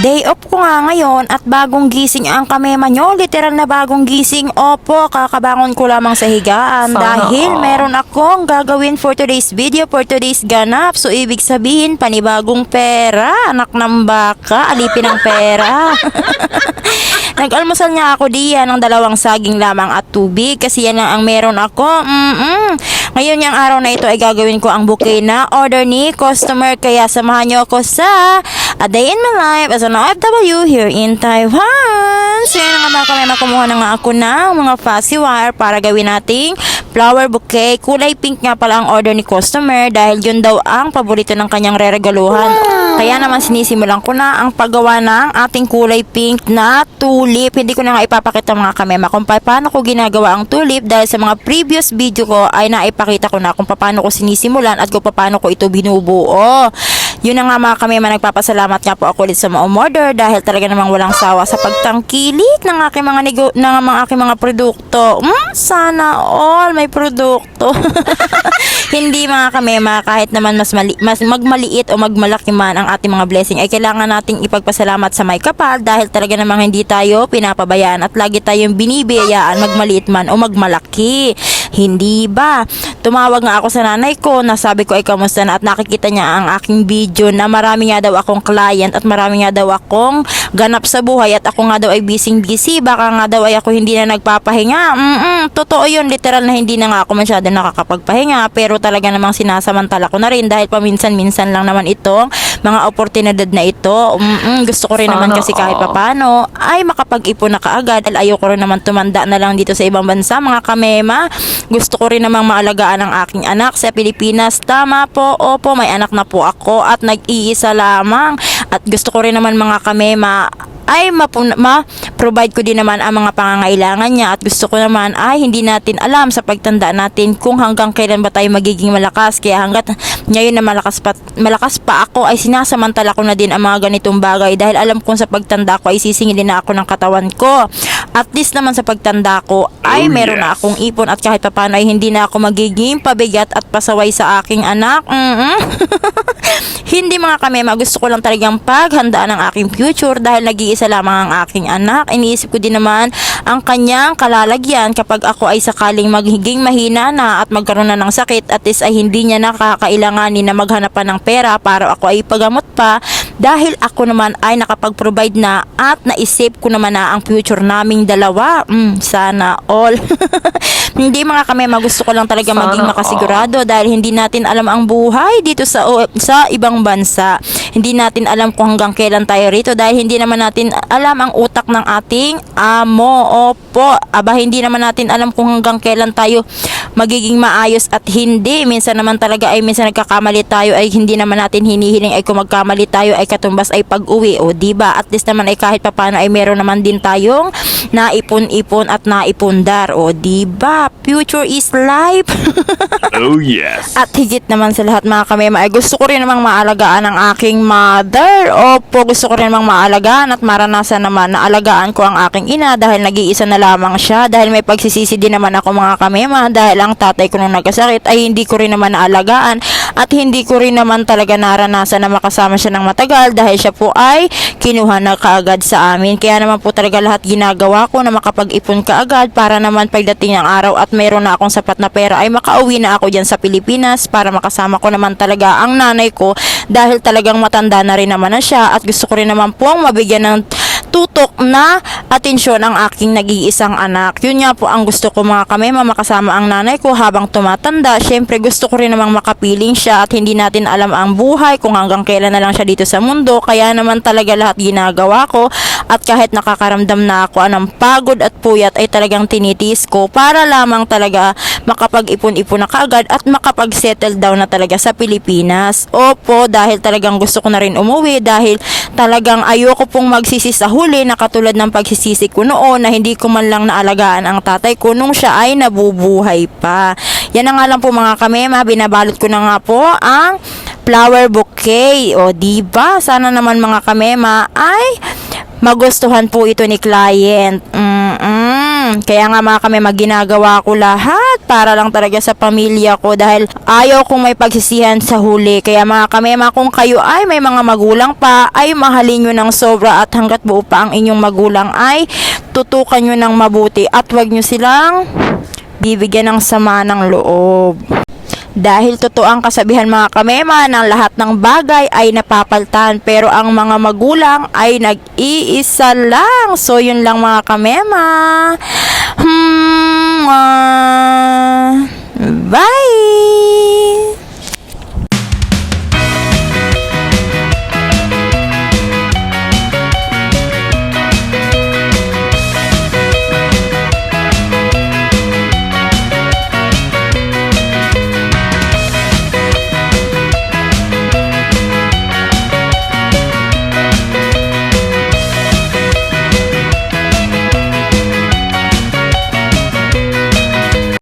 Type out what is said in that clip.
Day off ko nga ngayon at bagong gising ang kamema nyo. Literal na bagong gising. Opo, kakabangon ko lamang sa higaan dahil meron akong gagawin for today's video, for today's ganap. So, ibig sabihin, panibagong pera. Anak ng baka, alipin ng pera. Nag-almusal nga ako diyan ng 2 saging lamang at tubig kasi yan lang ang meron ako. Ngayon yung araw na ito ay gagawin ko ang bouquet na order ni customer, kaya samahan nyo ako sa A Day in My Life as an OFW here in Taiwan. So yun nga mga kamema, kumuha na nga ako ng mga fussy wire para gawin nating flower bouquet. Kulay pink nga pala ang order ni customer dahil yun daw ang paborito ng kanyang reregaluhan. Kaya naman sinisimulan ko na ang paggawa ng ating kulay pink na tulip. Hindi ko na nga ipapakita mga kamema kung paano ko ginagawa ang tulip dahil sa mga previous video ko ay naipakita ko na kung paano ko sinisimulan at kung paano ko ito binubuo. Yun na nga mga kamema, nagpapasalamat nga po ako ulit sa mga umorder dahil talaga namang walang sawa sa pagtangkilik ng aking aking mga produkto. Sana all may produkto. Hindi mga kamema, kahit naman mas magmaliit o magmalaki man ang ating mga blessing ay kailangan nating ipagpasalamat sa may kapal dahil talaga namang hindi tayo pinapabayaan at lagi tayong binibiyayaan magmaliit man o magmalaki. Hindi ba? Tumawag nga ako sa nanay ko, nasabi ko ay kamusta na at nakikita niya ang aking video na marami nga daw akong client at marami nga daw akong ganap sa buhay at ako nga daw ay busy. Baka nga daw ay ako hindi na nagpapahinga. Totoo yun, literal na hindi na nga ako masyado nakakapagpahinga, pero talaga namang sinasamantala ko na rin dahil paminsan-minsan lang naman itong mga oportunidad na ito. Gusto ko rin naman kasi kahit papano ay makapag-ipon na kaagad dahil ayoko rin naman tumanda na lang dito sa ibang bansa mga kamema. Gusto ko rin namang maalagaan ang aking anak sa Pilipinas. Tama po, opo, may anak na po ako at nag-iisa lamang. At gusto ko rin naman mga kamema ay ma-provide ko din naman ang mga pangangailangan niya at gusto ko naman ay hindi natin alam sa pagtanda natin kung hanggang kailan ba tayo magiging malakas, kaya hanggat ngayon na malakas pa ako ay sinasamantala ko na din ang mga ganitong bagay dahil alam kong sa pagtanda ko ay sisingilin na ako ng katawan ko. At least naman sa pagtanda ko ay meron na akong ipon at kahit paano ay hindi na ako magiging pabigat at pasaway sa aking anak. Hindi mga kamema, gusto ko lang talagang paghandaan ang aking future dahil nag-iisa lamang ang aking anak. Iniisip ko din naman ang kanyang kalalagyan kapag ako ay sakaling magiging mahina na at magkaroon na ng sakit, at least ay hindi niya nakakailanganin na maghanap pa ng pera para ako ay ipagamot pa dahil ako naman ay nakapag-provide na at naisip ko naman na ang future naming dalawa. Sana all. Hindi mga kamema, gusto ko lang talaga maging makasigurado dahil hindi natin alam ang buhay dito sa ibang bansa. Hindi natin alam kung hanggang kailan tayo rito dahil hindi naman natin alam ang utak ng ating amo. Opo, hindi naman natin alam kung hanggang kailan tayo magiging maayos at hindi. Minsan naman talaga ay minsan nagkakamali tayo ay hindi naman natin hinihiling ay kung magkamali tayo ay katumbas ay pag-uwi. O diba? At least naman ay kahit papano ay meron naman din tayong naipon-ipon at naipundar. O diba? Future is life. Oh yes. At higit naman sa lahat mga kamema ay gusto ko rin namang maalagaan ang aking mother. Opo, gusto ko rin namang maalagaan at maranasan naman na alagaan ko ang aking ina dahil nag-iisa na lamang siya. Dahil may pagsisisi din naman ako mga kamema dahil ang tatay ko nung nagkasakit ay hindi ko rin naman naalagaan at hindi ko rin naman talaga naranasan na makasama siya ng matagal dahil siya po ay kinuha na kaagad sa amin. Kaya naman po talaga lahat ginagawa ko na makapag-ipon kaagad para naman pagdating ng araw at meron na akong sapat na pera ay makauwi na ako dyan sa Pilipinas para makasama ko naman talaga ang nanay ko dahil talagang matanda na rin naman na siya at gusto ko rin naman pong mabigyan ng tutok na atensyon ang aking nag-iisang anak. Yun nga po ang gusto ko mga kamema, makasama ang nanay ko habang tumatanda. Syempre gusto ko rin namang makapiling siya at hindi natin alam ang buhay kung hanggang kailan na lang siya dito sa mundo. Kaya naman talaga lahat ginagawa ko at kahit nakakaramdam na ako ng pagod at puyat ay talagang tinitiis ko para lamang talaga makapag-ipon-ipon na kaagad at makapag-settle down na talaga sa Pilipinas. Opo, dahil talagang gusto ko na rin umuwi dahil talagang ayoko pong magsisi sa huli na katulad ng pagsisisi ko noon na hindi ko man lang naalagaan ang tatay ko nung siya ay nabubuhay pa. Yan na nga lang po mga kamema, binabalot ko na nga po ang flower bouquet. O diba? Sana naman mga kamema ay magustuhan po ito ni client. Kaya nga mga kame, ginagawa ko lahat para lang talaga sa pamilya ko dahil ayaw kong may pagsisihan sa huli. Kaya mga kame, kung kayo ay may mga magulang pa, ay mahalin nyo ng sobra at hanggat buo pa ang inyong magulang ay tutukan nyo ng mabuti at wag nyo silang bibigyan ng sama ng loob. Dahil totoo ang kasabihan mga kamema ng lahat ng bagay ay napapaltan pero ang mga magulang ay nag-iisa lang. So yun lang mga kamema. Bye!